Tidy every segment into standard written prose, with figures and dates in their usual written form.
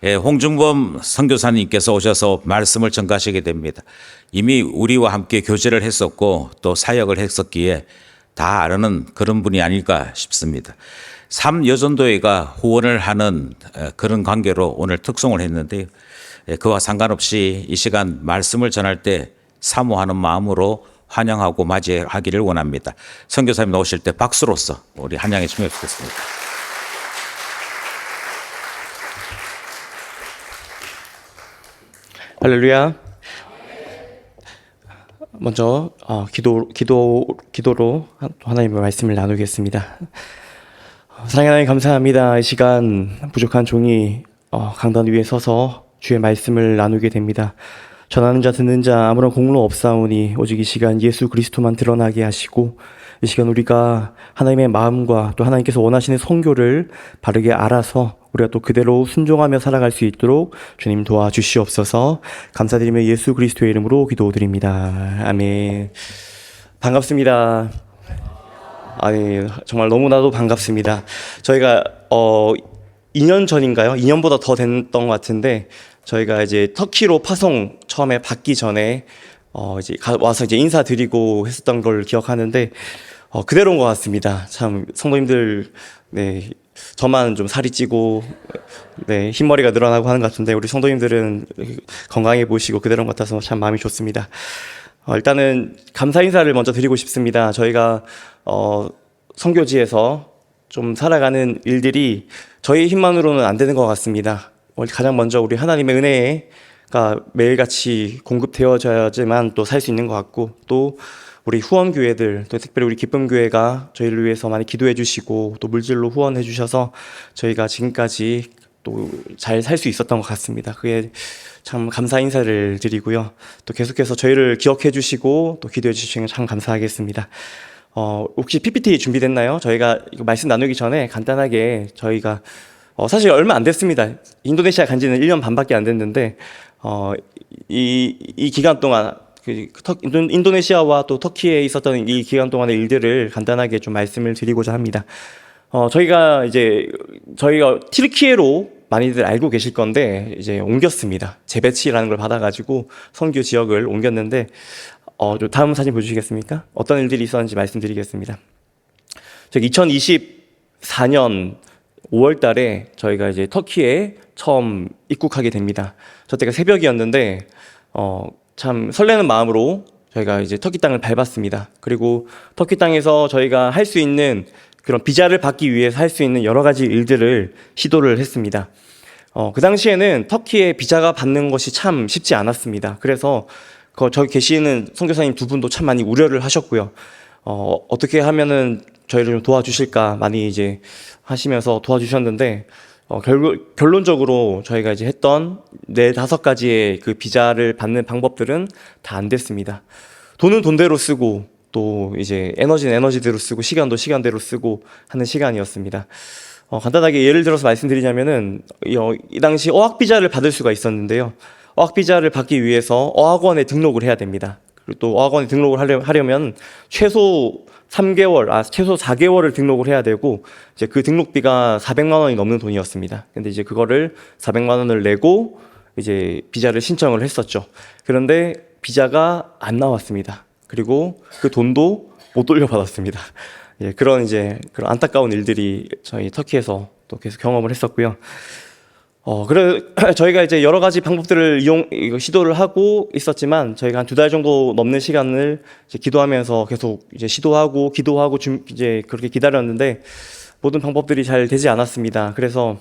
홍중범 선교사님께서 오셔서 말씀을 전가하시게 됩니다. 이미 우리와 함께 교제를 했었고 또 사역을 했었기에 다 아는 그런 분이 아닐까 싶습니다. 삼여전도회가 후원을 하는 그런 관계로 오늘 특송을 했는데요. 그와 상관없이 이 시간 말씀을 전할 때 사모하는 마음으로 환영하고 맞이하기를 원합니다. 선교사님 나오실 때 박수로서 우리 한양에 주면 좋겠습니다. 할렐루야. 먼저 기도로 하나님의 말씀을 나누겠습니다. 사랑하는 하나님 감사합니다. 이 시간 부족한 종이 강단 위에 서서 주의 말씀을 나누게 됩니다. 전하는 자 듣는 자 아무런 공로 없사오니 오직 이 시간 예수 그리스도만 드러나게 하시고 이 시간 우리가 하나님의 마음과 또 하나님께서 원하시는 선교를 바르게 알아서 우리가 또 그대로 순종하며 살아갈 수 있도록 주님 도와주시옵소서. 감사드리며 예수 그리스도의 이름으로 기도드립니다. 아멘. 반갑습니다. 아니 정말 너무나도 반갑습니다. 저희가 2년 전인가요? 2년보다 더 됐던 것 같은데 저희가 이제 터키로 파송 처음에 받기 전에 이제 와서 이제 인사드리고 했었던 걸 기억하는데 그대로인 것 같습니다. 참 성도님들 네 저만 좀 살이 찌고 네 흰머리가 늘어나고 하는 것 같은데 우리 성도님들은 건강해 보이시고 그대로인 것 같아서 참 마음이 좋습니다. 일단은 감사 인사를 먼저 드리고 싶습니다. 저희가 선교지에서 좀 살아가는 일들이 저희 힘만으로는 안 되는 것 같습니다. 가장 먼저 우리 하나님의 은혜가 매일같이 공급되어져야지만 또 살 수 있는 것 같고 또 우리 후원교회들 또 특별히 우리 기쁨교회가 저희를 위해서 많이 기도해 주시고 또 물질로 후원해 주셔서 저희가 지금까지 또 잘 살 수 있었던 것 같습니다. 그게 참 감사 인사를 드리고요. 또 계속해서 저희를 기억해 주시고 또 기도해 주시면 참 감사하겠습니다. 혹시 PPT 준비됐나요? 저희가 이거 말씀 나누기 전에 간단하게 저희가 사실 얼마 안 됐습니다. 인도네시아 간 지는 1년 반밖에 안 됐는데 이 기간 동안 인도네시아와 또 터키에 있었던 이 기간 동안의 일들을 간단하게 좀 말씀을 드리고자 합니다. 저희가 튀르키예로 많이들 알고 계실 건데 이제 옮겼습니다. 재배치라는 걸 받아가지고 선교 지역을 옮겼는데 다음 사진 보여주시겠습니까? 어떤 일들이 있었는지 말씀드리겠습니다. 2024년 5월 달에 저희가 이제 터키에 처음 입국하게 됩니다. 저 때가 새벽이었는데 참 설레는 마음으로 저희가 이제 터키 땅을 밟았습니다. 그리고 터키 땅에서 저희가 할 수 있는 그런 비자를 받기 위해서 할 수 있는 여러 가지 일들을 시도를 했습니다. 그 당시에는 터키에 비자가 받는 것이 참 쉽지 않았습니다. 그래서 저기 계시는 선교사님 두 분도 참 많이 우려를 하셨고요. 어떻게 하면은 저희를 좀 도와주실까 많이 이제 하시면서 도와주셨는데 결론적으로 저희가 이제 했던 4-5가지의 그 비자를 받는 방법들은 다 안 됐습니다. 돈은 돈대로 쓰고 또 이제 에너지는 에너지대로 쓰고 시간도 시간대로 쓰고 하는 시간이었습니다. 간단하게 예를 들어서 말씀드리자면은 이 당시 어학 비자를 받을 수가 있었는데요. 어학 비자를 받기 위해서 어학원에 등록을 해야 됩니다. 그리고 또 어학원에 등록을 하려면 최소 4개월을 등록을 해야 되고 이제 그 등록비가 400만 원이 넘는 돈이었습니다. 근데 이제 그거를 400만 원을 내고 이제 비자를 신청을 했었죠. 그런데 비자가 안 나왔습니다. 그리고 그 돈도 못 돌려받았습니다. 예, 그런 안타까운 일들이 저희 터키에서 또 계속 경험을 했었고요. 저희가 이제 여러 가지 방법들을 시도를 하고 있었지만 저희가 한 2달 정도 넘는 시간을 이제 기도하면서 계속 이제 시도하고 기도하고 이제 그렇게 기다렸는데 모든 방법들이 잘 되지 않았습니다. 그래서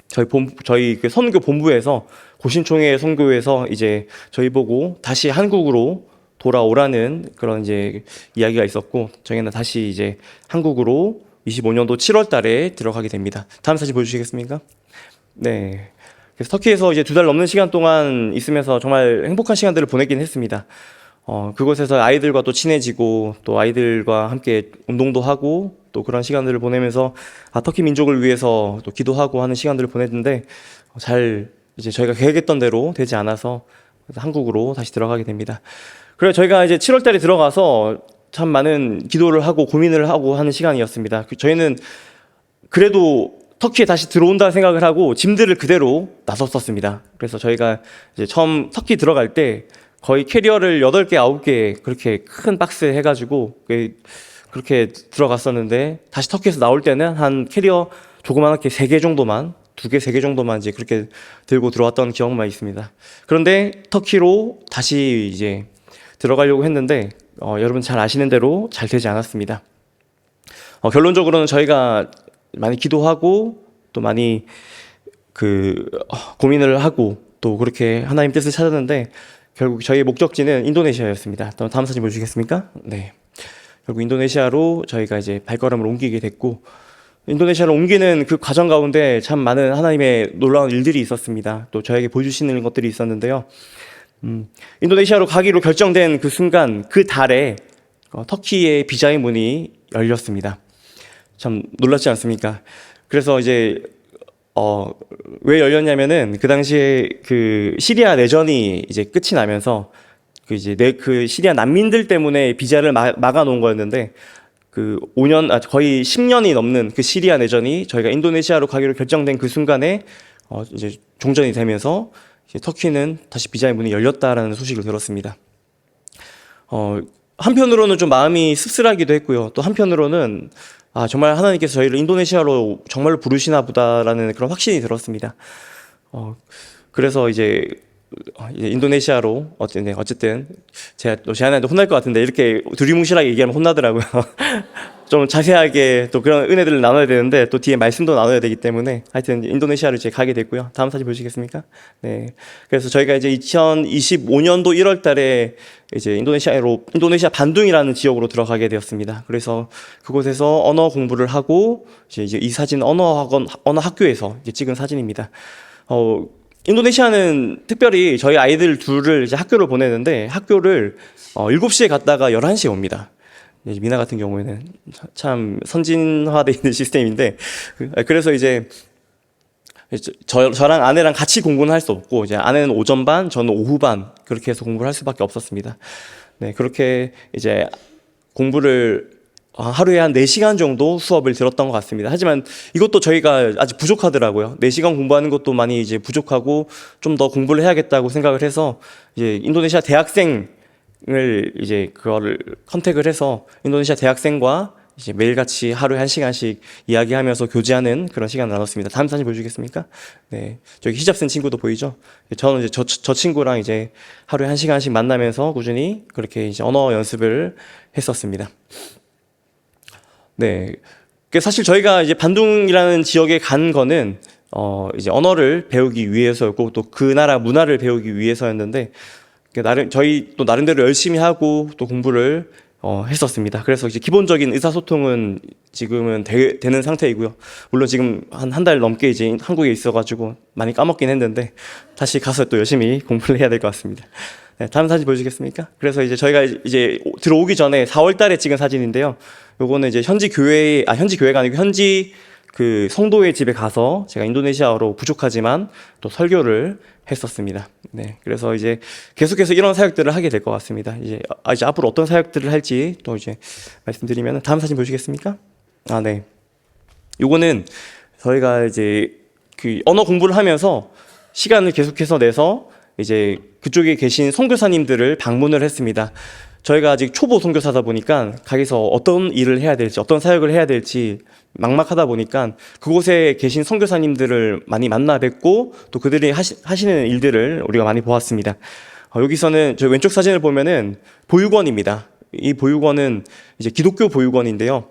저희 그 선교 본부에서 고신총회 선교에서 이제 저희 보고 다시 한국으로 돌아오라는 그런 이제 이야기가 있었고 저희는 다시 이제 한국으로 25년도 7월 달에 들어가게 됩니다. 다음 사진 보여주시겠습니까? 네. 그래서 터키에서 이제 2달 넘는 시간 동안 있으면서 정말 행복한 시간들을 보내긴 했습니다. 그곳에서 아이들과 또 친해지고 또 아이들과 함께 운동도 하고 또 그런 시간들을 보내면서 터키 민족을 위해서 또 기도하고 하는 시간들을 보냈는데 이제 저희가 계획했던 대로 되지 않아서 한국으로 다시 들어가게 됩니다. 그래서 저희가 이제 7월 달에 들어가서 참 많은 기도를 하고 고민을 하고 하는 시간이었습니다. 저희는 그래도 터키에 다시 들어온다 생각을 하고 짐들을 그대로 나섰었습니다. 그래서 저희가 이제 처음 터키 들어갈 때 거의 캐리어를 8개, 9개 그렇게 큰 박스 해가지고 그렇게 들어갔었는데 다시 터키에서 나올 때는 한 캐리어 조그맣게 3개 정도만 2개, 3개 정도만 이제 그렇게 들고 들어왔던 기억만 있습니다. 그런데 터키로 다시 이제 들어가려고 했는데 여러분 잘 아시는 대로 잘 되지 않았습니다. 결론적으로는 저희가 많이 기도하고 또 많이 고민을 하고 또 그렇게 하나님 뜻을 찾았는데 결국 저희의 목적지는 인도네시아였습니다. 다음 사진 보시겠습니까? 네. 결국 인도네시아로 저희가 이제 발걸음을 옮기게 됐고 인도네시아로 옮기는 그 과정 가운데 참 많은 하나님의 놀라운 일들이 있었습니다. 또 저에게 보여주시는 것들이 있었는데요. 인도네시아로 가기로 결정된 그 순간 그 달에 터키의 비자의 문이 열렸습니다. 참 놀랍지 않습니까? 그래서 이제 왜 열렸냐면은 그 당시에 그 시리아 내전이 이제 끝이 나면서 그 시리아 난민들 때문에 비자를 막아 놓은 거였는데 그 5년 거의 10년이 넘는 그 시리아 내전이 저희가 인도네시아로 가기로 결정된 그 순간에 이제 종전이 되면서 이제 터키는 다시 비자의 문이 열렸다라는 소식을 들었습니다. 한편으로는 좀 마음이 씁쓸하기도 했고요. 또 한편으로는 정말 하나님께서 저희를 인도네시아로 정말로 부르시나 보다라는 그런 확신이 들었습니다. 그래서 이제 인도네시아로 어쨌든 제가 또 제안한테 혼날 것 같은데 이렇게 두리뭉실하게 얘기하면 혼나더라고요. 좀 자세하게 또 그런 은혜들을 나눠야 되는데 또 뒤에 말씀도 나눠야 되기 때문에 하여튼 인도네시아를 이제 가게 됐고요. 다음 사진 보시겠습니까? 네. 그래서 저희가 이제 2025년도 1월 달에 이제 인도네시아 반둥이라는 지역으로 들어가게 되었습니다. 그래서 그곳에서 언어 공부를 하고 이제 이 사진 언어 학교에서 이제 찍은 사진입니다. 인도네시아는 특별히 저희 아이들 둘을 이제 학교를 보내는데 학교를 7시에 갔다가 11시에 옵니다. 미나 같은 경우에는 참 선진화되어 있는 시스템인데 그래서 이제 저랑 아내랑 같이 공부는 할 수 없고 이제 아내는 오전 반, 저는 오후 반 그렇게 해서 공부를 할 수밖에 없었습니다. 네, 그렇게 이제 공부를 하루에 한 4시간 정도 수업을 들었던 것 같습니다. 하지만 이것도 저희가 아직 부족하더라고요. 4시간 공부하는 것도 많이 이제 부족하고 좀 더 공부를 해야겠다고 생각을 해서 이제 인도네시아 대학생을 이제 그거를 컨택을 해서 인도네시아 대학생과 이제 매일같이 하루에 1시간씩 이야기하면서 교제하는 그런 시간을 나눴습니다. 다음 사진 보여주겠습니까? 네. 저기 히잡 쓴 친구도 보이죠? 저는 이제 저 친구랑 이제 하루에 1시간씩 만나면서 꾸준히 그렇게 이제 언어 연습을 했었습니다. 네. 사실 저희가 이제 반둥이라는 지역에 간 거는 이제 언어를 배우기 위해서였고 또 그 나라 문화를 배우기 위해서였는데 저희 또 나름대로 열심히 하고 또 공부를 했었습니다. 그래서 이제 기본적인 의사소통은 지금은 되는 상태이고요. 물론 지금 한 달 넘게 이제 한국에 있어가지고 많이 까먹긴 했는데 다시 가서 또 열심히 공부를 해야 될 것 같습니다. 네, 다음 사진 보여주시겠습니까? 그래서 이제 저희가 이제 들어오기 전에 4월 달에 찍은 사진인데요. 요거는 이제 현지 교회가 아니고 현지 그 성도의 집에 가서 제가 인도네시아어로 부족하지만 또 설교를 했었습니다. 네, 그래서 이제 계속해서 이런 사역들을 하게 될 것 같습니다. 이제 앞으로 어떤 사역들을 할지 또 이제 말씀드리면 다음 사진 보시겠습니까? 네. 요거는 저희가 이제 그 언어 공부를 하면서 시간을 계속해서 내서 이제 그쪽에 계신 선교사님들을 방문을 했습니다. 저희가 아직 초보 선교사다 보니까 거기서 어떤 일을 해야 될지 어떤 사역을 해야 될지 막막하다 보니까 그곳에 계신 선교사님들을 많이 만나 뵙고 또 그들이 하시는 일들을 우리가 많이 보았습니다. 여기서는 저 왼쪽 사진을 보면은 보육원입니다. 이 보육원은 이제 기독교 보육원인데요.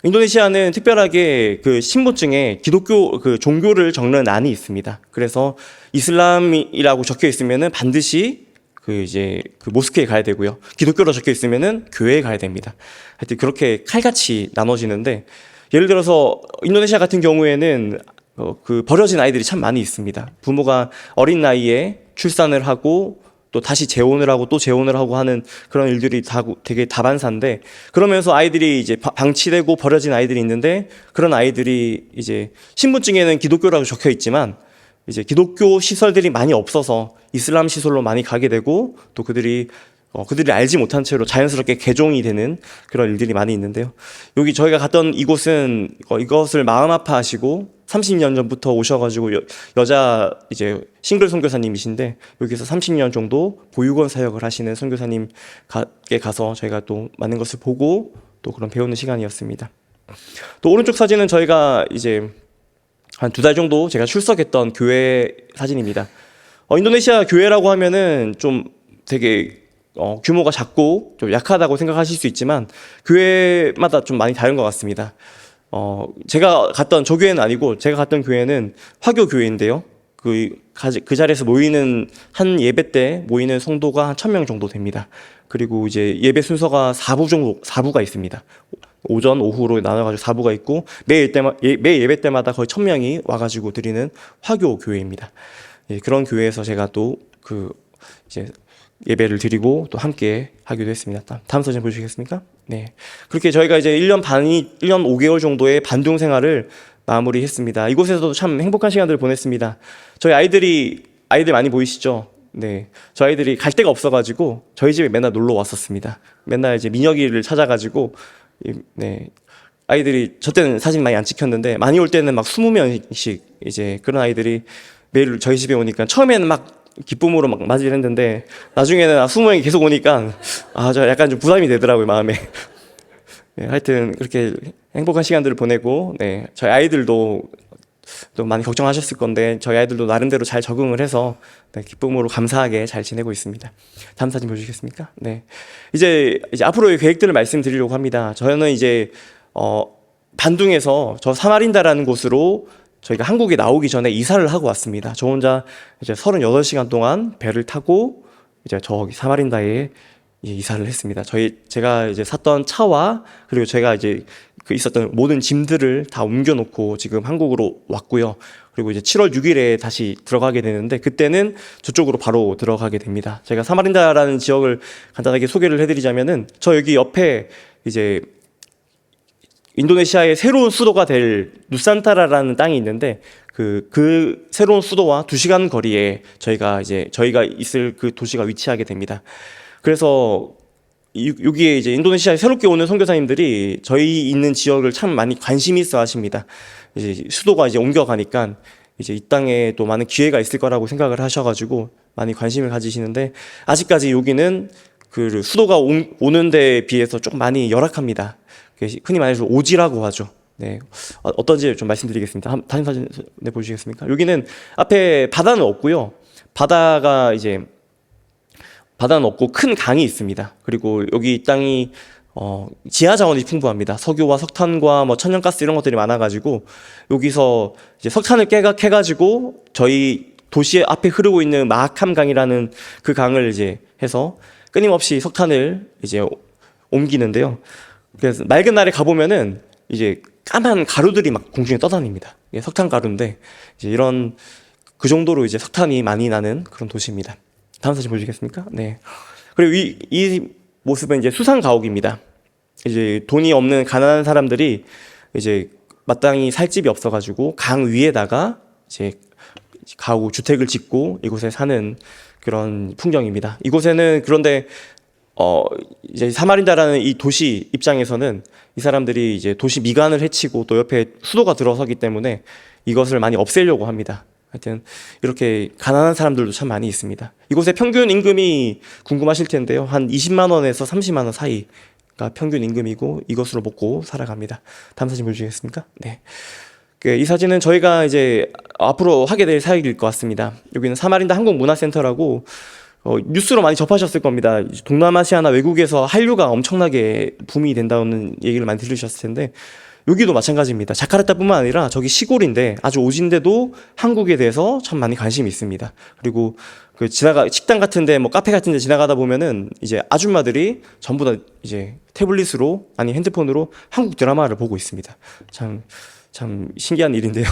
인도네시아는 특별하게 그 신분증에 기독교 그 종교를 적는 안이 있습니다. 그래서 이슬람이라고 적혀 있으면은 반드시 그 모스크에 가야 되고요. 기독교로 적혀 있으면은 교회에 가야 됩니다. 하여튼 그렇게 칼같이 나눠지는데 예를 들어서 인도네시아 같은 경우에는 그 버려진 아이들이 참 많이 있습니다. 부모가 어린 나이에 출산을 하고 또 다시 재혼을 하고 또 재혼을 하고 하는 그런 일들이 되게 다반사인데 그러면서 아이들이 이제 방치되고 버려진 아이들이 있는데 그런 아이들이 이제 신분증에는 기독교라고 적혀 있지만 이제 기독교 시설들이 많이 없어서 이슬람 시설로 많이 가게 되고 또 그들이 그들이 알지 못한 채로 자연스럽게 개종이 되는 그런 일들이 많이 있는데요. 여기 저희가 갔던 이곳은 이것을 마음 아파하시고 30년 전부터 오셔가지고 여자 이제 싱글 선교사님이신데 여기서 30년 정도 보육원 사역을 하시는 선교사님께 가서 저희가 또 많은 것을 보고 또 그런 배우는 시간이었습니다. 또 오른쪽 사진은 저희가 이제 한 2달 정도 제가 출석했던 교회 사진입니다. 인도네시아 교회라고 하면은 좀 되게 규모가 작고 좀 약하다고 생각하실 수 있지만 교회마다 좀 많이 다른 것 같습니다. 제가 갔던 저 교회는 아니고 제가 갔던 교회는 화교 교회인데요. 그 자리에서 모이는 한 예배 때 모이는 성도가 한 1000명 정도 됩니다. 그리고 이제 예배 순서가 4부가 있습니다. 오전, 오후로 나눠가지고 4부가 있고 매 예배 때마다 거의 1000명이 와가지고 드리는 화교 교회입니다. 예, 그런 교회에서 제가 또 이제 예배를 드리고 또 함께 하기도 했습니다. 다음 사진 보시겠습니까? 네. 그렇게 저희가 이제 1년 5개월 정도의 반중 생활을 마무리했습니다. 이곳에서도 참 행복한 시간들을 보냈습니다. 저희 아이들 많이 보이시죠? 네. 저희 아이들이 갈 데가 없어가지고 저희 집에 맨날 놀러 왔었습니다. 맨날 이제 민혁이를 찾아가지고, 네. 아이들이, 저 때는 사진 많이 안 찍혔는데, 많이 올 때는 막 20명씩 이제 그런 아이들이 매일 저희 집에 오니까 처음에는 막 기쁨으로 막 맞이를 했는데 나중에는 20명이 계속 오니까 저 약간 좀 부담이 되더라고요, 마음에. 네, 하여튼 그렇게 행복한 시간들을 보내고, 네, 저희 아이들도 또 많이 걱정하셨을 건데 저희 아이들도 나름대로 잘 적응을 해서 네, 기쁨으로 감사하게 잘 지내고 있습니다. 다음 사진 보시겠습니까? 네, 이제 앞으로의 계획들을 말씀드리려고 합니다. 저는 이제 반둥에서 저 사마린다라는 곳으로 저희가 한국에 나오기 전에 이사를 하고 왔습니다. 저 혼자 이제 38시간 동안 배를 타고 이제 저기 사마린다에 이사를 했습니다. 제가 이제 샀던 차와 그리고 제가 이제 있었던 모든 짐들을 다 옮겨놓고 지금 한국으로 왔고요. 그리고 이제 7월 6일에 다시 들어가게 되는데 그때는 저쪽으로 바로 들어가게 됩니다. 제가 사마린다라는 지역을 간단하게 소개를 해드리자면은 저 여기 옆에 이제 인도네시아의 새로운 수도가 될 누산타라라는 땅이 있는데 그 새로운 수도와 2시간 거리에 저희가 있을 그 도시가 위치하게 됩니다. 그래서 여기에 이제 인도네시아에 새롭게 오는 선교사님들이 저희 있는 지역을 참 많이 관심 있어 하십니다. 이제 수도가 이제 옮겨가니까 이제 이 땅에 또 많은 기회가 있을 거라고 생각을 하셔가지고 많이 관심을 가지시는데 아직까지 여기는 그 수도가 오는 데에 비해서 조금 많이 열악합니다. 흔히 말해서 오지라고 하죠. 네, 어떤지 좀 말씀드리겠습니다. 다음 사진 보시겠습니까? 여기는 앞에 바다는 없고요. 바다는 없고 큰 강이 있습니다. 그리고 여기 땅이 지하 자원이 풍부합니다. 석유와 석탄과 뭐 천연가스 이런 것들이 많아가지고 여기서 이제 석탄을 캐가지고 저희 도시 앞에 흐르고 있는 마하캄 강이라는 그 강을 이제 해서 끊임없이 석탄을 이제 옮기는데요. 그래서 맑은 날에 가보면은 이제 까만 가루들이 막 공중에 떠다닙니다. 이게 석탄 가루인데 이제 그 정도로 이제 석탄이 많이 나는 그런 도시입니다. 다음 사진 보시겠습니까? 네. 그리고 이 모습은 이제 수상 가옥입니다. 이제 돈이 없는 가난한 사람들이 이제 마땅히 살 집이 없어가지고 강 위에다가 이제 가옥 주택을 짓고 이곳에 사는 그런 풍경입니다. 이곳에는 그런데 이제 사마린다라는 이 도시 입장에서는 이 사람들이 이제 도시 미관을 해치고 또 옆에 수도가 들어서기 때문에 이것을 많이 없애려고 합니다. 하여튼 이렇게 가난한 사람들도 참 많이 있습니다. 이곳의 평균 임금이 궁금하실 텐데요. 한 20만 원에서 30만 원 사이가 평균 임금이고 이것으로 먹고 살아갑니다. 다음 사진 보여주시겠습니까? 네. 이 사진은 저희가 이제 앞으로 하게 될 사역일 것 같습니다. 여기는 사마린다 한국문화센터라고 뉴스로 많이 접하셨을 겁니다. 동남아시아나 외국에서 한류가 엄청나게 붐이 된다는 얘기를 많이 들으셨을 텐데 여기도 마찬가지입니다. 자카르타뿐만 아니라 저기 시골인데 아주 오진데도 한국에 대해서 참 많이 관심이 있습니다. 그리고 식당 같은데 뭐 카페 같은데 지나가다 보면은 이제 아줌마들이 전부 다 이제 태블릿으로 아니 핸드폰으로 한국 드라마를 보고 있습니다. 참 신기한 일인데요.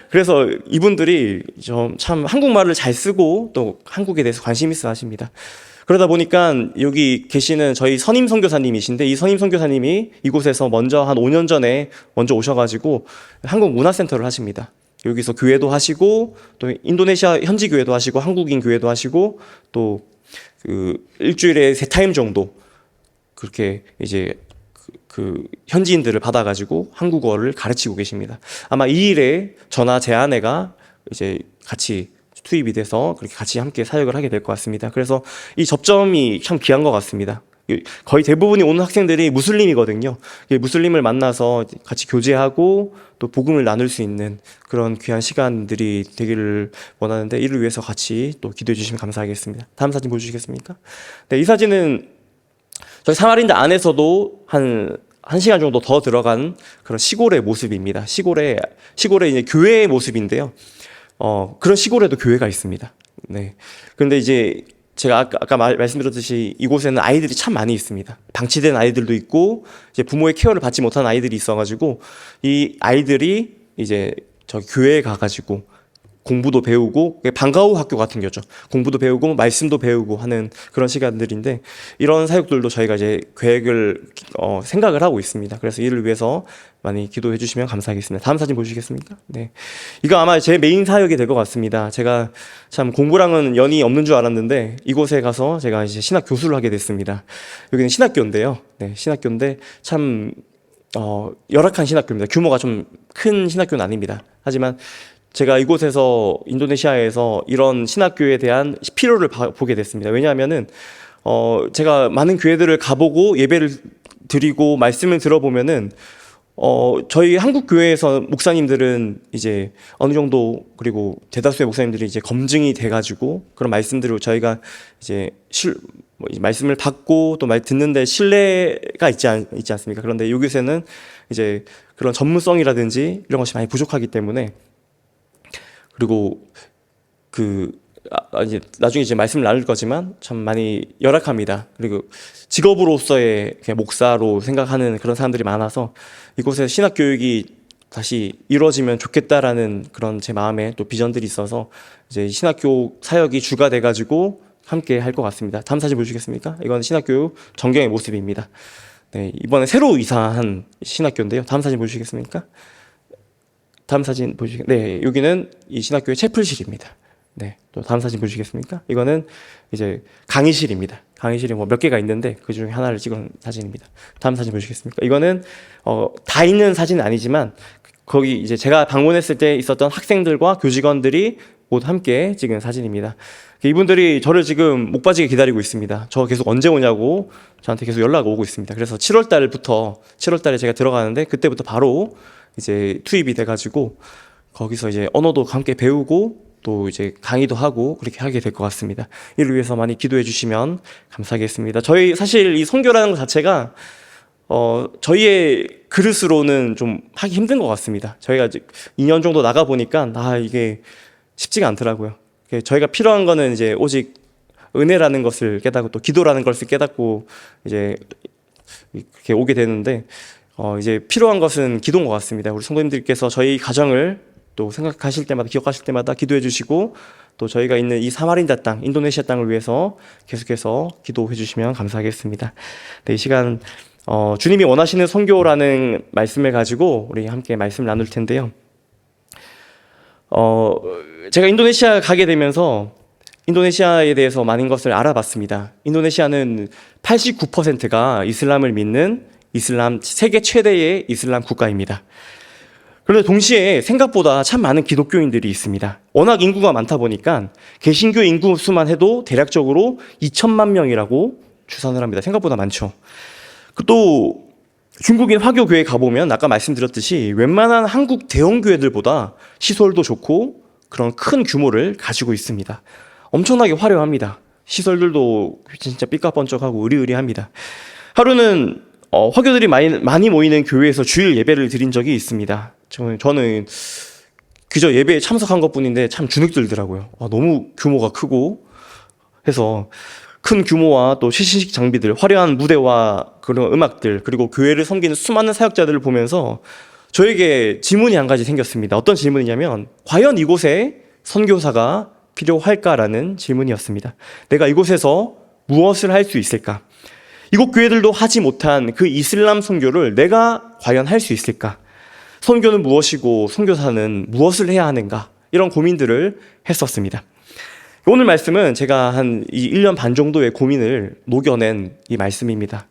그래서 이분들이 참 한국말을 잘 쓰고 또 한국에 대해서 관심 있어 하십니다. 그러다 보니까 여기 계시는 저희 선임 선교사님이신데 이 선임 선교사님이 이곳에서 먼저 한 5년 전에 먼저 오셔가지고 한국 문화센터를 하십니다. 여기서 교회도 하시고 또 인도네시아 현지 교회도 하시고 한국인 교회도 하시고 또 그 일주일에 3타임 정도 그렇게 이제 그 현지인들을 받아가지고 한국어를 가르치고 계십니다. 아마 이 일에 저나 제 아내가 이제 같이 투입이 돼서 그렇게 같이 함께 사역을 하게 될 것 같습니다. 그래서 이 접점이 참 귀한 것 같습니다. 거의 대부분이 오는 학생들이 무슬림이거든요. 무슬림을 만나서 같이 교제하고 또 복음을 나눌 수 있는 그런 귀한 시간들이 되기를 원하는데, 이를 위해서 같이 또 기도해 주시면 감사하겠습니다. 다음 사진 보여주시겠습니까? 네, 이 사진은 저희 사마린다 안에서도 한 1시간 정도 더 들어간 그런 시골의 모습입니다. 시골의 이제 교회의 모습인데요. 그런 시골에도 교회가 있습니다. 네. 그런데 이제 제가 아까 말씀드렸듯이 이곳에는 아이들이 참 많이 있습니다. 방치된 아이들도 있고 이제 부모의 케어를 받지 못한 아이들이 있어가지고 이 아이들이 이제 저 교회에 가가지고 공부도 배우고, 방과후 학교 같은 거죠. 공부도 배우고 말씀도 배우고 하는 그런 시간들인데, 이런 사역들도 저희가 이제 계획을 생각을 하고 있습니다. 그래서 이를 위해서 많이 기도해 주시면 감사하겠습니다. 다음 사진 보시겠습니까? 네, 이거 아마 제 메인 사역이 될 것 같습니다. 제가 참 공부랑은 연이 없는 줄 알았는데 이곳에 가서 제가 이제 신학 교수를 하게 됐습니다. 여기는 신학교인데요. 네, 신학교인데 참 열악한 신학교입니다. 규모가 좀 큰 신학교는 아닙니다. 하지만 제가 이곳에서 인도네시아에서 이런 신학교에 대한 필요를 보게 됐습니다. 왜냐하면은 제가 많은 교회들을 가보고 예배를 드리고 말씀을 들어보면은 저희 한국 교회에서 목사님들은 이제 어느 정도, 그리고 대다수의 목사님들이 이제 검증이 돼가지고 그런 말씀들을 저희가 이제 말씀을 받고 또 말 듣는데 신뢰가 있지 않습니까? 그런데 여기서는 이제 그런 전문성이라든지 이런 것이 많이 부족하기 때문에, 그리고 이제 나중에 이제 말씀을 나눌 거지만 참 많이 열악합니다. 그리고 직업으로서의 그냥 목사로 생각하는 그런 사람들이 많아서 이곳에 신학 교육이 다시 이루어지면 좋겠다라는 그런 제 마음에 또 비전들이 있어서 이제 신학교 사역이 주가 돼가지고 함께 할 것 같습니다. 다음 사진 보시겠습니까? 이건 신학교육 전경의 모습입니다. 네, 이번에 새로 이사한 신학교인데요. 다음 사진 보시겠습니까? 다음 사진 네, 여기는 이 신학교의 채플실입니다. 네, 또 다음 사진 보시겠습니까? 이거는 이제 강의실입니다. 강의실이 뭐 몇 개가 있는데 그 중에 하나를 찍은 사진입니다. 다음 사진 보시겠습니까? 이거는 다 있는 사진은 아니지만 거기 이제 제가 방문했을 때 있었던 학생들과 교직원들이 모두 함께 찍은 사진입니다. 이분들이 저를 지금 목 빠지게 기다리고 있습니다. 저 계속 언제 오냐고 저한테 계속 연락 오고 있습니다. 그래서 7월 달에 제가 들어가는데 그때부터 바로 이제 투입이 돼가지고 거기서 이제 언어도 함께 배우고 또 이제 강의도 하고 그렇게 하게 될 것 같습니다. 이를 위해서 많이 기도해 주시면 감사하겠습니다. 저희 사실 이 선교라는 것 자체가 저희의 그릇으로는 좀 하기 힘든 것 같습니다. 저희가 이제 2년 정도 나가 보니까 이게 쉽지가 않더라고요. 저희가 필요한 거는 이제 오직 은혜라는 것을 깨닫고 또 기도라는 것을 깨닫고 이제 이렇게 오게 되는데, 이제 필요한 것은 기도인 것 같습니다. 우리 성도님들께서 저희 가정을 또 생각하실 때마다, 기억하실 때마다 기도해 주시고 또 저희가 있는 이 사마린다 땅, 인도네시아 땅을 위해서 계속해서 기도해 주시면 감사하겠습니다. 네, 이 시간 주님이 원하시는 선교라는 말씀을 가지고 우리 함께 말씀을 나눌 텐데요. 제가 인도네시아 가게 되면서 인도네시아에 대해서 많은 것을 알아봤습니다. 인도네시아는 89%가 이슬람을 믿는 세계 최대의 이슬람 국가입니다. 그런데 동시에 생각보다 참 많은 기독교인들이 있습니다. 워낙 인구가 많다 보니까 개신교 인구 수만 해도 대략적으로 2천만 명이라고 추산을 합니다. 생각보다 많죠. 또 중국인 화교교회 가보면 아까 말씀드렸듯이 웬만한 한국 대형 교회들보다 시설도 좋고 그런 큰 규모를 가지고 있습니다. 엄청나게 화려합니다. 시설들도 진짜 삐까번쩍하고 으리으리합니다. 하루는 화교들이 많이 모이는 교회에서 주일 예배를 드린 적이 있습니다. 저는 그저 예배에 참석한 것뿐인데 참 주눅 들더라고요. 너무 규모가 크고 해서 큰 규모와 또 최신식 장비들, 화려한 무대와 그런 음악들, 그리고 교회를 섬기는 수많은 사역자들을 보면서 저에게 질문이 한 가지 생겼습니다. 어떤 질문이냐면 과연 이곳에 선교사가 필요할까라는 질문이었습니다. 내가 이곳에서 무엇을 할 수 있을까? 이곳 교회들도 하지 못한 그 이슬람 선교를 내가 과연 할 수 있을까? 선교는 무엇이고 선교사는 무엇을 해야 하는가? 이런 고민들을 했었습니다. 오늘 말씀은 제가 한 이 1년 반 정도의 고민을 녹여낸 이 말씀입니다.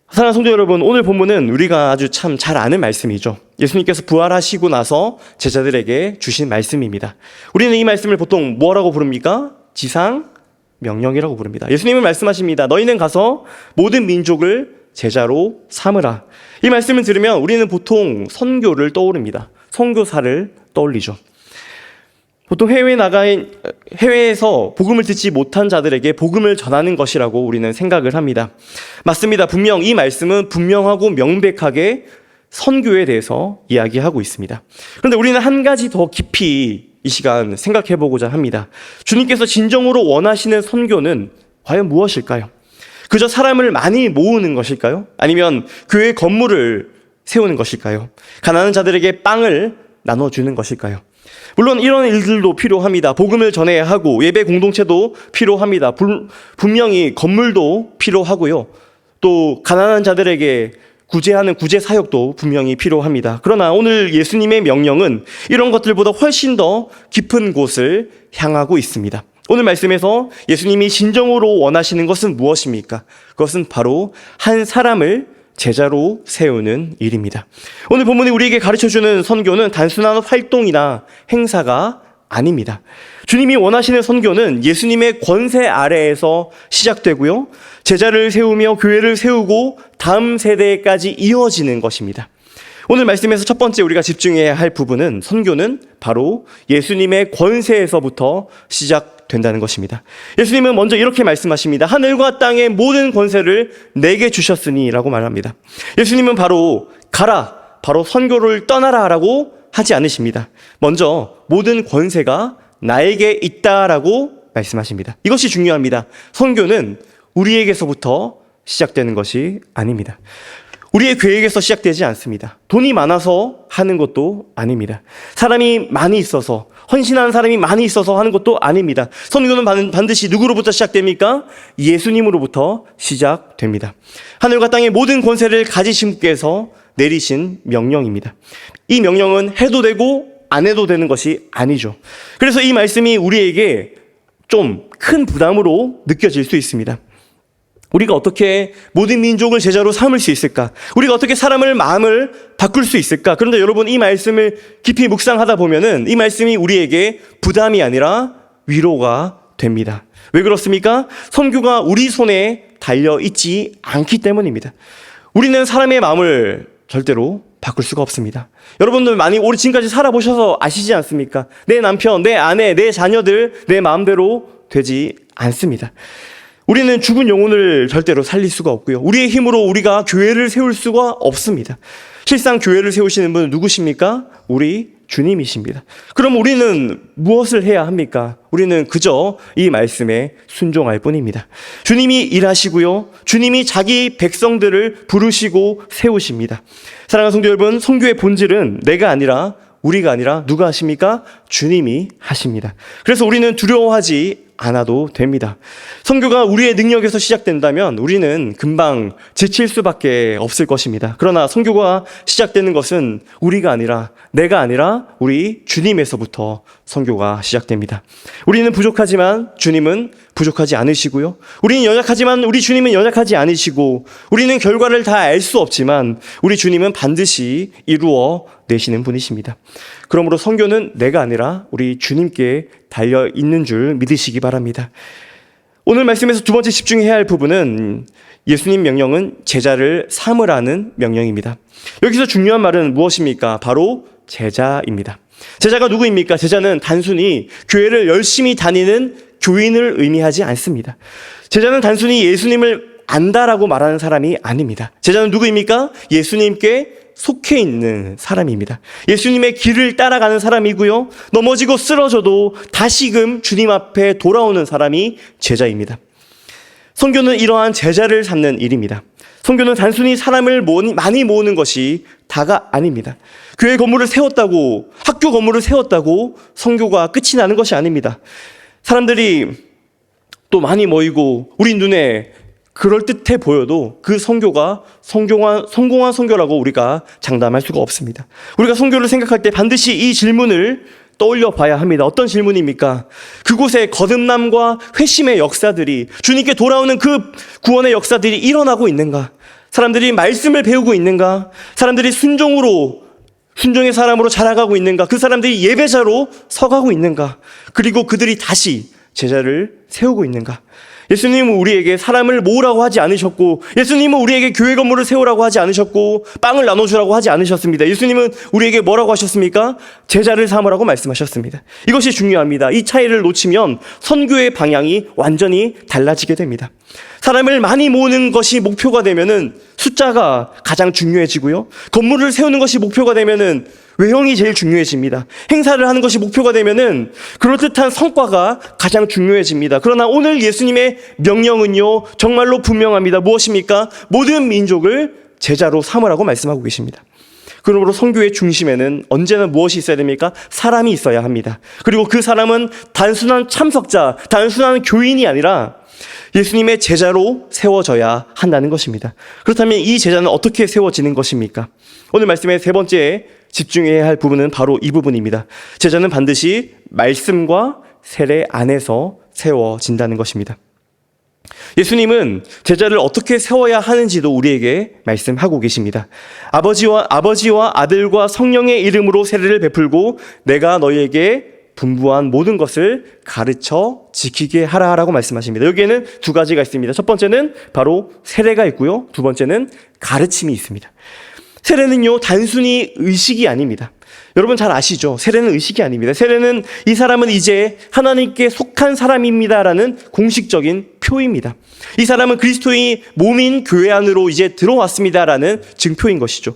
사랑하는 성도 여러분, 오늘 본문은 우리가 아주 참 잘 아는 말씀이죠. 예수님께서 부활하시고 나서 제자들에게 주신 말씀입니다. 우리는 이 말씀을 보통 뭐라고 부릅니까? 지상 명령이라고 부릅니다. 예수님은 말씀하십니다. 너희는 가서 모든 민족을 제자로 삼으라. 이 말씀을 들으면 우리는 보통 선교를 떠오릅니다. 선교사를 떠올리죠. 보통 해외에서 복음을 듣지 못한 자들에게 복음을 전하는 것이라고 우리는 생각을 합니다. 맞습니다. 분명 이 말씀은 분명하고 명백하게 선교에 대해서 이야기하고 있습니다. 그런데 우리는 한 가지 더 깊이 이 시간 생각해 보고자 합니다. 주님께서 진정으로 원하시는 선교는 과연 무엇일까요? 그저 사람을 많이 모으는 것일까요? 아니면 교회 건물을 세우는 것일까요? 가난한 자들에게 빵을 나눠주는 것일까요? 물론 이런 일들도 필요합니다. 복음을 전해야 하고 예배 공동체도 필요합니다. 분명히 건물도 필요하고요. 또 가난한 자들에게 구제하는 구제 사역도 분명히 필요합니다. 그러나 오늘 예수님의 명령은 이런 것들보다 훨씬 더 깊은 곳을 향하고 있습니다. 오늘 말씀에서 예수님이 진정으로 원하시는 것은 무엇입니까? 그것은 바로 한 사람을 제자로 세우는 일입니다. 오늘 본문이 우리에게 가르쳐주는 선교는 단순한 활동이나 행사가 아닙니다. 주님이 원하시는 선교는 예수님의 권세 아래에서 시작되고요. 제자를 세우며 교회를 세우고 다음 세대까지 이어지는 것입니다. 오늘 말씀에서 첫 번째 우리가 집중해야 할 부분은 선교는 바로 예수님의 권세에서부터 시작된다는 것입니다. 예수님은 먼저 이렇게 말씀하십니다. 하늘과 땅의 모든 권세를 내게 주셨으니 라고 말합니다. 예수님은 바로 가라, 바로 선교를 떠나라 라고 하지 않으십니다. 먼저 모든 권세가 나에게 있다라고 말씀하십니다. 이것이 중요합니다. 선교는 우리에게서부터 시작되는 것이 아닙니다. 우리의 계획에서 시작되지 않습니다. 돈이 많아서 하는 것도 아닙니다. 사람이 많이 있어서, 헌신하는 사람이 많이 있어서 하는 것도 아닙니다. 선교는 반드시 누구로부터 시작됩니까? 예수님으로부터 시작됩니다. 하늘과 땅의 모든 권세를 가지신 분께서 내리신 명령입니다. 이 명령은 해도 되고 안 해도 되는 것이 아니죠. 그래서 이 말씀이 우리에게 좀 큰 부담으로 느껴질 수 있습니다. 우리가 어떻게 모든 민족을 제자로 삼을 수 있을까? 우리가 어떻게 사람을 마음을 바꿀 수 있을까? 그런데 여러분, 이 말씀을 깊이 묵상하다 보면은 이 말씀이 우리에게 부담이 아니라 위로가 됩니다. 왜 그렇습니까? 선교가 우리 손에 달려 있지 않기 때문입니다. 우리는 사람의 마음을 절대로 바꿀 수가 없습니다. 여러분들 많이 오래 지금까지 살아보셔서 아시지 않습니까? 내 남편, 내 아내, 내 자녀들 내 마음대로 되지 않습니다. 우리는 죽은 영혼을 절대로 살릴 수가 없고요. 우리의 힘으로 우리가 교회를 세울 수가 없습니다. 실상 교회를 세우시는 분은 누구십니까? 우리 주님이십니다. 그럼 우리는 무엇을 해야 합니까? 우리는 그저 이 말씀에 순종할 뿐입니다. 주님이 일하시고요. 주님이 자기 백성들을 부르시고 세우십니다. 사랑하는 성도 여러분, 선교의 본질은 내가 아니라 우리가 아니라 누가 하십니까? 주님이 하십니다. 그래서 우리는 두려워하지 않아도 됩니다. 선교가 우리의 능력에서 시작된다면 우리는 금방 지칠 수밖에 없을 것입니다. 그러나 선교가 시작되는 것은 우리가 아니라 내가 아니라 우리 주님에서부터 선교가 시작됩니다. 우리는 부족하지만 주님은 부족하지 않으시고요. 우리는 연약하지만 우리 주님은 연약하지 않으시고, 우리는 결과를 다 알 수 없지만 우리 주님은 반드시 이루어 내시는 분이십니다. 그러므로 선교는 내가 아니라 우리 주님께 달려 있는 줄 믿으시기 바랍니다. 오늘 말씀에서 두 번째 집중해야 할 부분은 예수님 명령은 제자를 삼으라는 명령입니다. 여기서 중요한 말은 무엇입니까? 바로 제자입니다. 제자가 누구입니까? 제자는 단순히 교회를 열심히 다니는 교인을 의미하지 않습니다. 제자는 단순히 예수님을 안다라고 말하는 사람이 아닙니다. 제자는 누구입니까? 예수님께 속해 있는 사람입니다. 예수님의 길을 따라가는 사람이고요. 넘어지고 쓰러져도 다시금 주님 앞에 돌아오는 사람이 제자입니다. 선교는 이러한 제자를 삼는 일입니다. 선교는 단순히 사람을 많이 모으는 것이 다가 아닙니다. 교회 건물을 세웠다고, 학교 건물을 세웠다고 선교가 끝이 나는 것이 아닙니다. 사람들이 또 많이 모이고 우리 눈에 그럴듯해 보여도 그 선교가 성공한 선교라고 우리가 장담할 수가 없습니다. 우리가 선교를 생각할 때 반드시 이 질문을 떠올려 봐야 합니다. 어떤 질문입니까? 그곳에 거듭남과 회심의 역사들이, 주님께 돌아오는 그 구원의 역사들이 일어나고 있는가? 사람들이 말씀을 배우고 있는가? 사람들이 순종의 사람으로 자라가고 있는가? 그 사람들이 예배자로 서가고 있는가? 그리고 그들이 다시 제자를 세우고 있는가? 예수님은 우리에게 사람을 모으라고 하지 않으셨고, 예수님은 우리에게 교회 건물을 세우라고 하지 않으셨고, 빵을 나눠주라고 하지 않으셨습니다. 예수님은 우리에게 뭐라고 하셨습니까? 제자를 삼으라고 말씀하셨습니다. 이것이 중요합니다. 이 차이를 놓치면 선교의 방향이 완전히 달라지게 됩니다. 사람을 많이 모으는 것이 목표가 되면은 숫자가 가장 중요해지고요. 건물을 세우는 것이 목표가 되면은 외형이 제일 중요해집니다. 행사를 하는 것이 목표가 되면은 그럴듯한 성과가 가장 중요해집니다. 그러나 오늘 예수님의 명령은요, 정말로 분명합니다. 무엇입니까? 모든 민족을 제자로 삼으라고 말씀하고 계십니다. 그러므로 선교의 중심에는 언제나 무엇이 있어야 됩니까? 사람이 있어야 합니다. 그리고 그 사람은 단순한 참석자, 단순한 교인이 아니라 예수님의 제자로 세워져야 한다는 것입니다. 그렇다면 이 제자는 어떻게 세워지는 것입니까? 오늘 말씀의 세 번째 집중해야 할 부분은 바로 이 부분입니다. 제자는 반드시 말씀과 세례 안에서 세워진다는 것입니다. 예수님은 제자를 어떻게 세워야 하는지도 우리에게 말씀하고 계십니다. 아버지와 아들과 성령의 이름으로 세례를 베풀고 내가 너희에게 분부한 모든 것을 가르쳐 지키게 하라라고 말씀하십니다. 여기에는 두 가지가 있습니다. 첫 번째는 바로 세례가 있고요. 두 번째는 가르침이 있습니다. 세례는요, 단순히 의식이 아닙니다. 여러분 잘 아시죠? 세례는 의식이 아닙니다. 세례는 이 사람은 이제 하나님께 속한 사람입니다라는 공식적인 표입니다. 이 사람은 그리스도의 몸인 교회 안으로 이제 들어왔습니다라는 증표인 것이죠.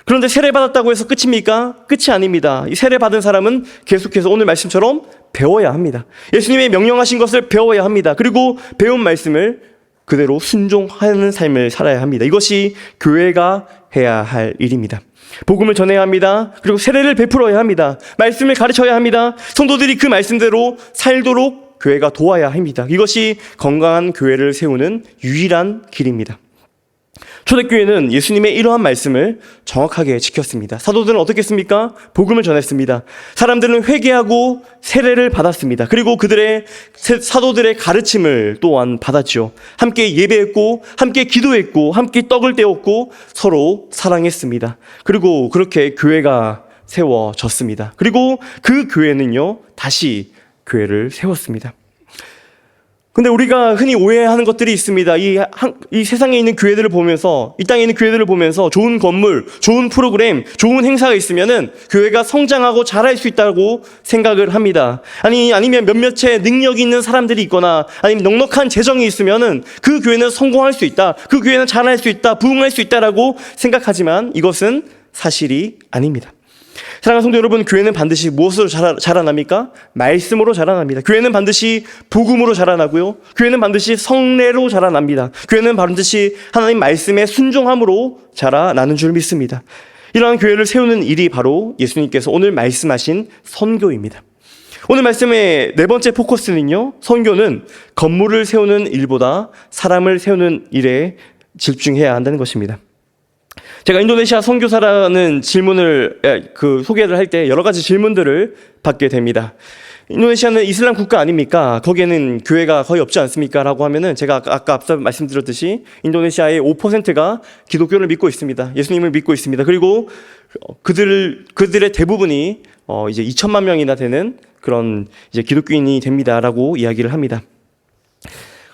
그런데 세례받았다고 해서 끝입니까? 끝이 아닙니다. 이 세례받은 사람은 계속해서 오늘 말씀처럼 배워야 합니다. 예수님의 명령하신 것을 배워야 합니다. 그리고 배운 말씀을 그대로 순종하는 삶을 살아야 합니다. 이것이 교회가 해야 할 일입니다. 복음을 전해야 합니다. 그리고 세례를 베풀어야 합니다. 말씀을 가르쳐야 합니다. 성도들이 그 말씀대로 살도록 교회가 도와야 합니다. 이것이 건강한 교회를 세우는 유일한 길입니다. 초대교회는 예수님의 이러한 말씀을 정확하게 지켰습니다. 사도들은 어떻게 했습니까? 복음을 전했습니다. 사람들은 회개하고 세례를 받았습니다. 그리고 사도들의 가르침을 또한 받았죠. 함께 예배했고, 함께 기도했고, 함께 떡을 떼었고, 서로 사랑했습니다. 그리고 그렇게 교회가 세워졌습니다. 그리고 그 교회는요, 다시 교회를 세웠습니다. 근데 우리가 흔히 오해하는 것들이 있습니다. 이 세상에 있는 교회들을 보면서, 이 땅에 있는 교회들을 보면서 좋은 건물, 좋은 프로그램, 좋은 행사가 있으면은 교회가 성장하고 잘할 수 있다고 생각을 합니다. 아니면 몇몇의 능력이 있는 사람들이 있거나, 아니면 넉넉한 재정이 있으면은 그 교회는 성공할 수 있다, 그 교회는 잘할 수 있다, 부흥할 수 있다라고 생각하지만 이것은 사실이 아닙니다. 사랑하는 성도 여러분, 교회는 반드시 무엇으로 자라납니까? 말씀으로 자라납니다. 교회는 반드시 복음으로 자라나고요. 교회는 반드시 성례로 자라납니다. 교회는 반드시 하나님 말씀에 순종함으로 자라나는 줄 믿습니다. 이러한 교회를 세우는 일이 바로 예수님께서 오늘 말씀하신 선교입니다. 오늘 말씀의 네 번째 포커스는요, 선교는 건물을 세우는 일보다 사람을 세우는 일에 집중해야 한다는 것입니다. 제가 인도네시아 선교사라는 소개를 할 때 여러 가지 질문들을 받게 됩니다. 인도네시아는 이슬람 국가 아닙니까? 거기에는 교회가 거의 없지 않습니까? 라고 하면은 제가 아까 앞서 말씀드렸듯이 인도네시아의 5%가 기독교를 믿고 있습니다. 예수님을 믿고 있습니다. 그리고 그들의 대부분이 이제 2천만 명이나 되는 그런 이제 기독교인이 됩니다라고 이야기를 합니다.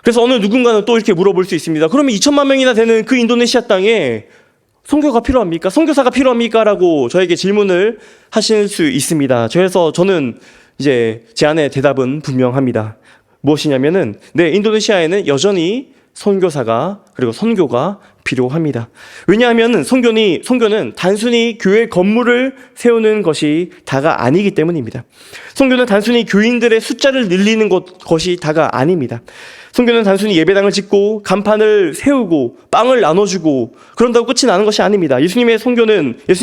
그래서 어느 누군가는 또 이렇게 물어볼 수 있습니다. 그러면 2천만 명이나 되는 그 인도네시아 땅에 선교가 필요합니까? 선교사가 필요합니까? 라고 저에게 질문을 하실 수 있습니다. 그래서 저는 이제 제 안의 대답은 분명합니다. 무엇이냐면은, 네, 인도네시아에는 여전히 선교사가, 그리고 선교가 필요합니다. 왜냐하면 선교는 단순히 교회 건물을 세우는 것이 다가 아니기 때문입니다. 선교는 단순히 교인들의 숫자를 늘리는 것이 다가 아닙니다. 선교는 단순히 예배당을 짓고 간판을 세우고 빵을 나눠주고 그런다고 끝이 나는 것이 아닙니다. 예수님이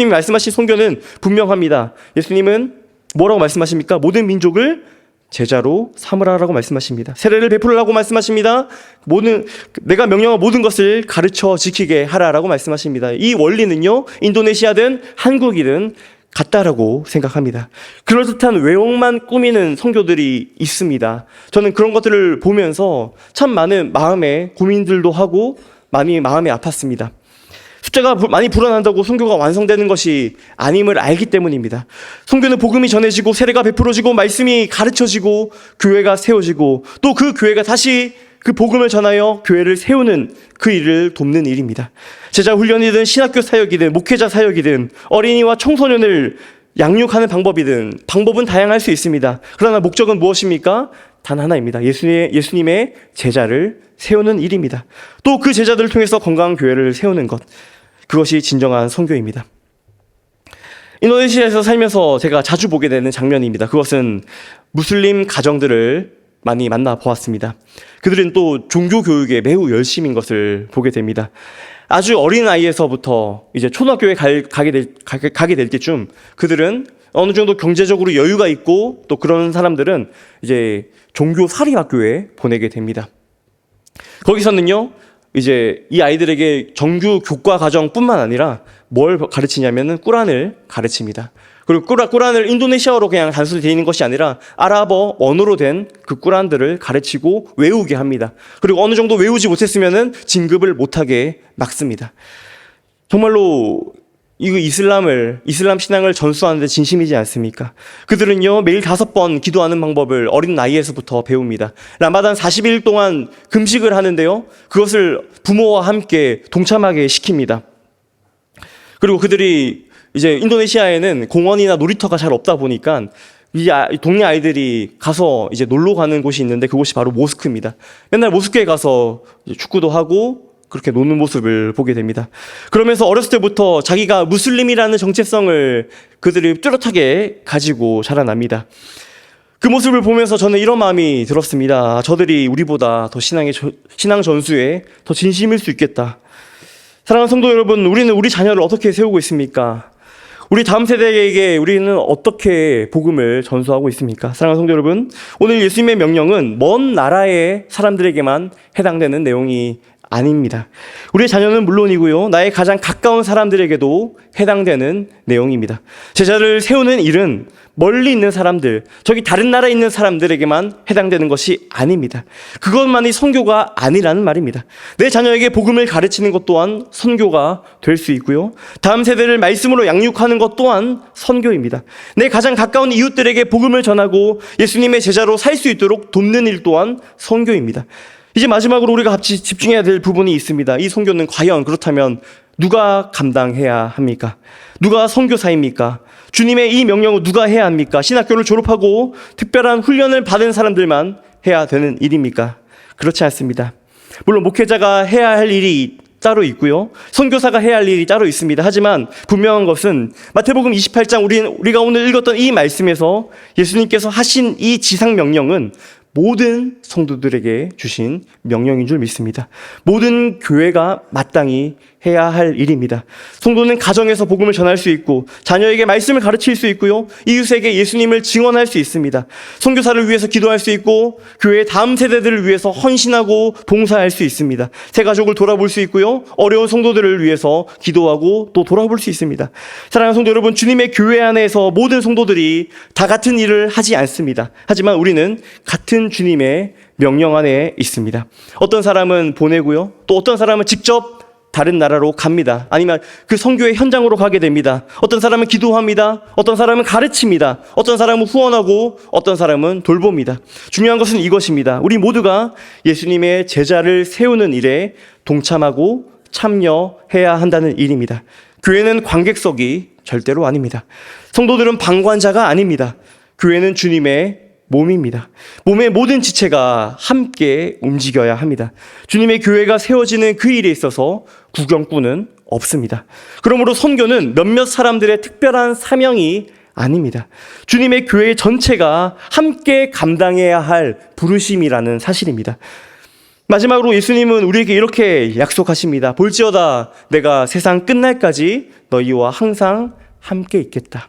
말씀하신 선교는 분명합니다. 예수님은 뭐라고 말씀하십니까? 모든 민족을 제자로 삼으라라고 말씀하십니다. 세례를 베풀으라고 말씀하십니다. 내가 명령한 모든 것을 가르쳐 지키게 하라라고 말씀하십니다. 이 원리는요, 인도네시아든 한국이든 같다라고 생각합니다. 그럴듯한 외형만 꾸미는 선교들이 있습니다. 저는 그런 것들을 보면서 참 많은 마음의 고민들도 하고 많이 마음이 아팠습니다. 숫자가 많이 불어난다고 선교가 완성되는 것이 아님을 알기 때문입니다. 선교는 복음이 전해지고 세례가 베풀어지고 말씀이 가르쳐지고 교회가 세워지고 또 그 교회가 다시 그 복음을 전하여 교회를 세우는 그 일을 돕는 일입니다. 제자 훈련이든 신학교 사역이든 목회자 사역이든 어린이와 청소년을 양육하는 방법은 다양할 수 있습니다. 그러나 목적은 무엇입니까? 단 하나입니다. 예수님의 제자를 세우는 일입니다. 또 그 제자들을 통해서 건강한 교회를 세우는 것, 그것이 진정한 선교입니다. 인도네시아에서 살면서 제가 자주 보게 되는 장면입니다. 그것은 무슬림 가정들을 많이 만나보았습니다. 그들은 또 종교 교육에 매우 열심인 것을 보게 됩니다. 아주 어린 나이에서부터 이제 초등학교에 가게 될 때쯤 그들은 어느 정도 경제적으로 여유가 있고 또 그런 사람들은 이제 종교 사립학교에 보내게 됩니다. 거기서는요, 이제 이 아이들에게 정규 교과 과정뿐만 아니라 뭘 가르치냐면은 꾸란을 가르칩니다. 그리고 꾸란을 인도네시아어로 그냥 단순히 되어 있는 것이 아니라 아랍어 언어로 된 그 꾸란들을 가르치고 외우게 합니다. 그리고 어느 정도 외우지 못했으면은 진급을 못하게 막습니다. 정말로 이슬람 신앙을 전수하는데 진심이지 않습니까? 그들은요, 매일 5번 기도하는 방법을 어린 나이에서부터 배웁니다. 라마단 40일 동안 금식을 하는데요, 그것을 부모와 함께 동참하게 시킵니다. 그리고 그들이 이제 인도네시아에는 공원이나 놀이터가 잘 없다 보니까 이 동네 아이들이 가서 이제 놀러 가는 곳이 있는데 그곳이 바로 모스크입니다. 맨날 모스크에 가서 축구도 하고 그렇게 노는 모습을 보게 됩니다. 그러면서 어렸을 때부터 자기가 무슬림이라는 정체성을 그들이 뚜렷하게 가지고 자라납니다. 그 모습을 보면서 저는 이런 마음이 들었습니다. 저들이 우리보다 더 신앙 전수에 더 진심일 수 있겠다. 사랑하는 성도 여러분, 우리는 우리 자녀를 어떻게 세우고 있습니까? 우리 다음 세대에게 우리는 어떻게 복음을 전수하고 있습니까? 사랑하는 성도 여러분, 오늘 예수님의 명령은 먼 나라의 사람들에게만 해당되는 내용이 아닙니다. 우리의 자녀는 물론이고요, 나의 가장 가까운 사람들에게도 해당되는 내용입니다. 제자를 세우는 일은 멀리 있는 사람들, 저기 다른 나라에 있는 사람들에게만 해당되는 것이 아닙니다. 그것만이 선교가 아니라는 말입니다. 내 자녀에게 복음을 가르치는 것 또한 선교가 될 수 있고요, 다음 세대를 말씀으로 양육하는 것 또한 선교입니다. 내 가장 가까운 이웃들에게 복음을 전하고 예수님의 제자로 살 수 있도록 돕는 일 또한 선교입니다. 이제 마지막으로 우리가 같이 집중해야 될 부분이 있습니다. 이 선교는 과연 그렇다면 누가 감당해야 합니까? 누가 선교사입니까? 주님의 이 명령을 누가 해야 합니까? 신학교를 졸업하고 특별한 훈련을 받은 사람들만 해야 되는 일입니까? 그렇지 않습니다. 물론 목회자가 해야 할 일이 따로 있고요, 선교사가 해야 할 일이 따로 있습니다. 하지만 분명한 것은 마태복음 28장 우리가 오늘 읽었던 이 말씀에서 예수님께서 하신 이 지상 명령은 모든 성도들에게 주신 명령인 줄 믿습니다. 모든 교회가 마땅히 해야 할 일입니다. 성도는 가정에서 복음을 전할 수 있고 자녀에게 말씀을 가르칠 수 있고요, 이웃에게 예수님을 증언할 수 있습니다. 선교사를 위해서 기도할 수 있고 교회의 다음 세대들을 위해서 헌신하고 봉사할 수 있습니다. 새 가족을 돌아볼 수 있고요, 어려운 성도들을 위해서 기도하고 또 돌아볼 수 있습니다. 사랑하는 성도 여러분, 주님의 교회 안에서 모든 성도들이 다 같은 일을 하지 않습니다. 하지만 우리는 같은 주님의 명령 안에 있습니다. 어떤 사람은 보내고요, 또 어떤 사람은 직접 다른 나라로 갑니다. 아니면 그 선교의 현장으로 가게 됩니다. 어떤 사람은 기도합니다. 어떤 사람은 가르칩니다. 어떤 사람은 후원하고 어떤 사람은 돌봅니다. 중요한 것은 이것입니다. 우리 모두가 예수님의 제자를 세우는 일에 동참하고 참여해야 한다는 일입니다. 교회는 관객석이 절대로 아닙니다. 성도들은 방관자가 아닙니다. 교회는 주님의 몸입니다. 몸의 모든 지체가 함께 움직여야 합니다. 주님의 교회가 세워지는 그 일에 있어서 구경꾼은 없습니다. 그러므로 선교는 몇몇 사람들의 특별한 사명이 아닙니다. 주님의 교회 전체가 함께 감당해야 할 부르심이라는 사실입니다. 마지막으로 예수님은 우리에게 이렇게 약속하십니다. 볼지어다 내가 세상 끝날까지 너희와 항상 함께 있겠다.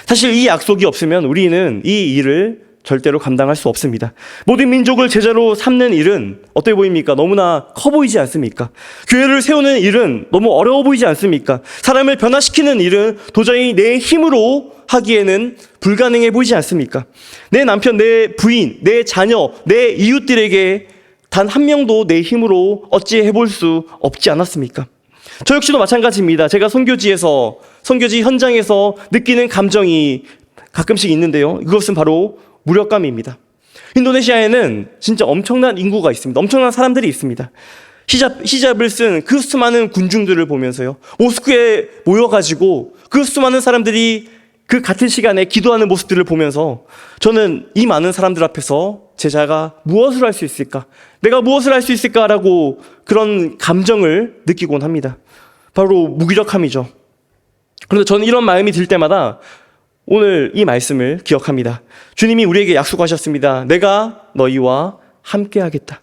사실 이 약속이 없으면 우리는 이 일을 절대로 감당할 수 없습니다. 모든 민족을 제자로 삼는 일은 어떻게 보입니까? 너무나 커 보이지 않습니까? 교회를 세우는 일은 너무 어려워 보이지 않습니까? 사람을 변화시키는 일은 도저히 내 힘으로 하기에는 불가능해 보이지 않습니까? 내 남편, 내 부인, 내 자녀, 내 이웃들에게 단 한 명도 내 힘으로 어찌 해볼 수 없지 않았습니까? 저 역시도 마찬가지입니다. 제가 선교지 현장에서 느끼는 감정이 가끔씩 있는데요. 그것은 바로 무력감입니다. 인도네시아에는 진짜 엄청난 인구가 있습니다. 엄청난 사람들이 있습니다. 히잡을 쓴 그 수많은 군중들을 보면서요. 모스크에 모여가지고 그 수많은 사람들이 그 같은 시간에 기도하는 모습들을 보면서 저는 이 많은 사람들 앞에서 제자가 무엇을 할 수 있을까? 내가 무엇을 할 수 있을까라고 그런 감정을 느끼곤 합니다. 바로 무기력함이죠. 그런데 저는 이런 마음이 들 때마다 오늘 이 말씀을 기억합니다. 주님이 우리에게 약속하셨습니다. 내가 너희와 함께 하겠다.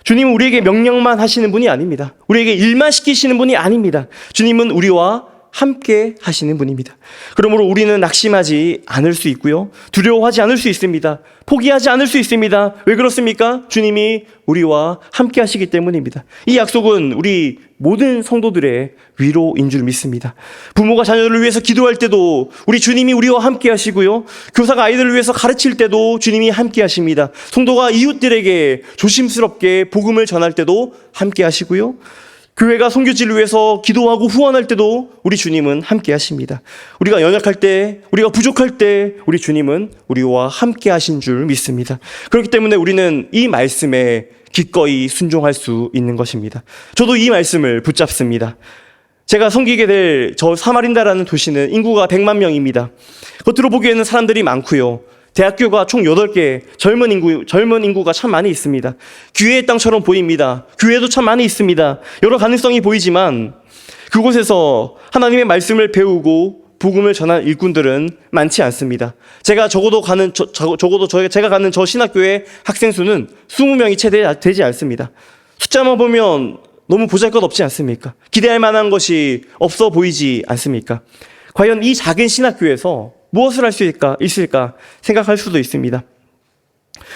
주님은 우리에게 명령만 하시는 분이 아닙니다. 우리에게 일만 시키시는 분이 아닙니다. 주님은 우리와 함께 하시는 분입니다. 그러므로 우리는 낙심하지 않을 수 있고요. 두려워하지 않을 수 있습니다. 포기하지 않을 수 있습니다. 왜 그렇습니까? 주님이 우리와 함께 하시기 때문입니다. 이 약속은 우리 모든 성도들의 위로인 줄 믿습니다. 부모가 자녀를 위해서 기도할 때도 우리 주님이 우리와 함께 하시고요. 교사가 아이들을 위해서 가르칠 때도 주님이 함께 하십니다. 성도가 이웃들에게 조심스럽게 복음을 전할 때도 함께 하시고요. 교회가 선교지를 위해서 기도하고 후원할 때도 우리 주님은 함께 하십니다. 우리가 연약할 때, 우리가 부족할 때 우리 주님은 우리와 함께 하신 줄 믿습니다. 그렇기 때문에 우리는 이 말씀에 기꺼이 순종할 수 있는 것입니다. 저도 이 말씀을 붙잡습니다. 제가 섬기게 될 저 사마린다라는 도시는 인구가 100만 명입니다. 겉으로 보기에는 사람들이 많고요. 대학교가 총 8개, 젊은 인구가 참 많이 있습니다. 기회의 땅처럼 보입니다. 교회도 참 많이 있습니다. 여러 가능성이 보이지만 그곳에서 하나님의 말씀을 배우고 복음을 전한 일꾼들은 많지 않습니다. 제가 가는 저 신학교의 학생 수는 20명이 채 되지 않습니다. 숫자만 보면 너무 보잘것없지 않습니까? 기대할 만한 것이 없어 보이지 않습니까? 과연 이 작은 신학교에서 무엇을 할 수 있을까 생각할 수도 있습니다.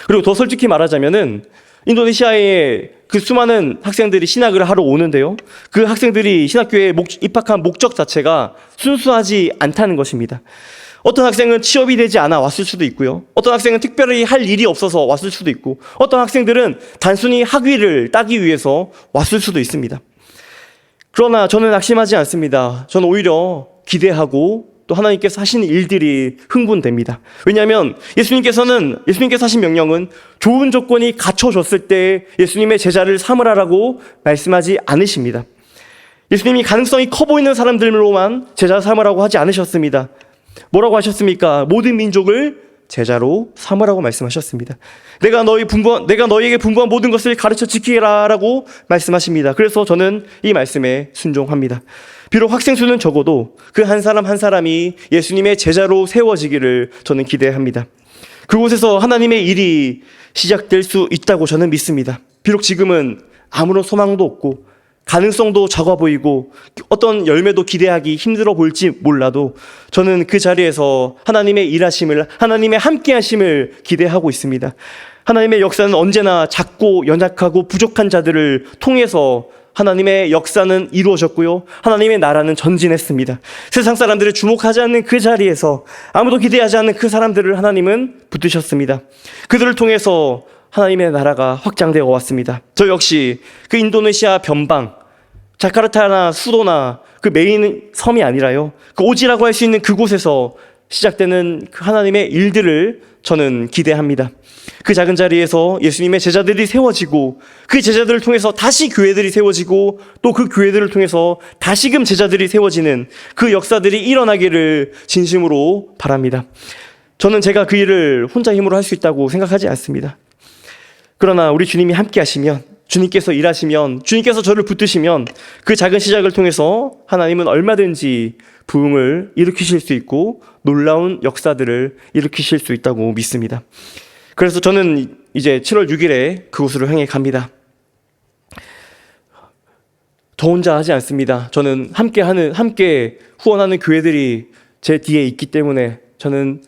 그리고 더 솔직히 말하자면은 인도네시아에 그 수많은 학생들이 신학을 하러 오는데요. 그 학생들이 신학교에 입학한 목적 자체가 순수하지 않다는 것입니다. 어떤 학생은 취업이 되지 않아 왔을 수도 있고요. 어떤 학생은 특별히 할 일이 없어서 왔을 수도 있고, 어떤 학생들은 단순히 학위를 따기 위해서 왔을 수도 있습니다. 그러나 저는 낙심하지 않습니다. 저는 오히려 기대하고 또 하나님께서 하시는 일들이 흥분됩니다. 왜냐하면 예수님께서 하신 명령은 좋은 조건이 갖춰졌을 때 예수님의 제자를 삼으라라고 말씀하지 않으십니다. 예수님이 가능성이 커 보이는 사람들로만 제자 삼으라고 하지 않으셨습니다. 뭐라고 하셨습니까? 모든 민족을 제자로 삼으라고 말씀하셨습니다. 내가 너희에게 분부한 모든 것을 가르쳐 지키라라고 말씀하십니다. 그래서 저는 이 말씀에 순종합니다. 비록 학생 수는 적어도 그 한 사람 한 사람이 예수님의 제자로 세워지기를 저는 기대합니다. 그곳에서 하나님의 일이 시작될 수 있다고 저는 믿습니다. 비록 지금은 아무런 소망도 없고 가능성도 적어 보이고 어떤 열매도 기대하기 힘들어 보일지 몰라도 저는 그 자리에서 하나님의 일하심을, 하나님의 함께하심을 기대하고 있습니다. 하나님의 역사는 언제나 작고 연약하고 부족한 자들을 통해서 하나님의 역사는 이루어졌고요. 하나님의 나라는 전진했습니다. 세상 사람들을 주목하지 않는 그 자리에서 아무도 기대하지 않는 그 사람들을 하나님은 붙드셨습니다. 그들을 통해서 하나님의 나라가 확장되어 왔습니다. 저 역시 그 인도네시아 변방, 자카르타나 수도나 그 메인 섬이 아니라요. 그 오지라고 할 수 있는 그곳에서 시작되는 그 하나님의 일들을 저는 기대합니다. 그 작은 자리에서 예수님의 제자들이 세워지고 그 제자들을 통해서 다시 교회들이 세워지고 또 그 교회들을 통해서 다시금 제자들이 세워지는 그 역사들이 일어나기를 진심으로 바랍니다. 저는 제가 그 일을 혼자 힘으로 할 수 있다고 생각하지 않습니다. 그러나 우리 주님이 함께 하시면, 주님께서 일하시면, 주님께서 저를 붙드시면 그 작은 시작을 통해서 하나님은 얼마든지 부흥을 일으키실 수 있고 놀라운 역사들을 일으키실 수 있다고 믿습니다. 그래서 저는 이제 7월 6일에 그곳으로 향해 갑니다. 저 혼자 하지 않습니다. 저는 함께 후원하는 교회들이 제 뒤에 있기 때문에 저는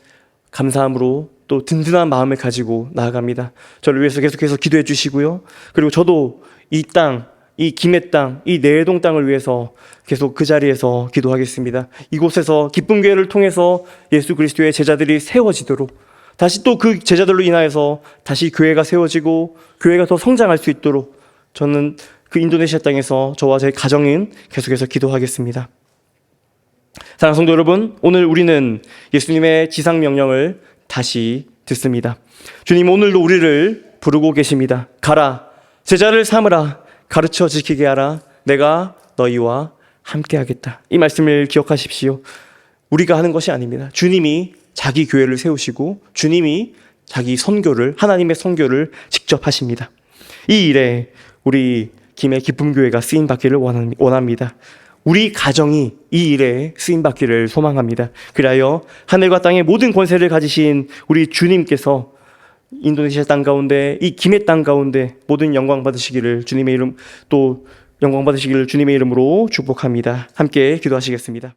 감사함으로 또 든든한 마음을 가지고 나아갑니다. 저를 위해서 계속해서 기도해 주시고요. 그리고 저도 이 땅, 이 김해 땅, 이 내동 땅을 위해서 계속 그 자리에서 기도하겠습니다. 이곳에서 기쁨 교회를 통해서 예수 그리스도의 제자들이 세워지도록, 다시 또 그 제자들로 인하여서 다시 교회가 세워지고 교회가 더 성장할 수 있도록 저는 그 인도네시아 땅에서 저와 제 가정인 계속해서 기도하겠습니다. 사랑하는 성도 여러분, 오늘 우리는 예수님의 지상 명령을 다시 듣습니다. 주님 오늘도 우리를 부르고 계십니다. 가라, 제자를 삼으라, 가르쳐 지키게 하라, 내가 너희와 함께 하겠다. 이 말씀을 기억하십시오. 우리가 하는 것이 아닙니다. 주님이 자기 교회를 세우시고 주님이 자기 선교를, 하나님의 선교를 직접 하십니다. 이 일에 우리 김해 기쁨교회가 쓰임받기를 원합니다. 우리 가정이 이 일에 쓰임받기를 소망합니다. 그리하여 하늘과 땅의 모든 권세를 가지신 우리 주님께서 인도네시아 땅 가운데, 이 김해 땅 가운데 모든 영광 받으시기를 주님의 이름으로 축복합니다. 함께 기도하시겠습니다.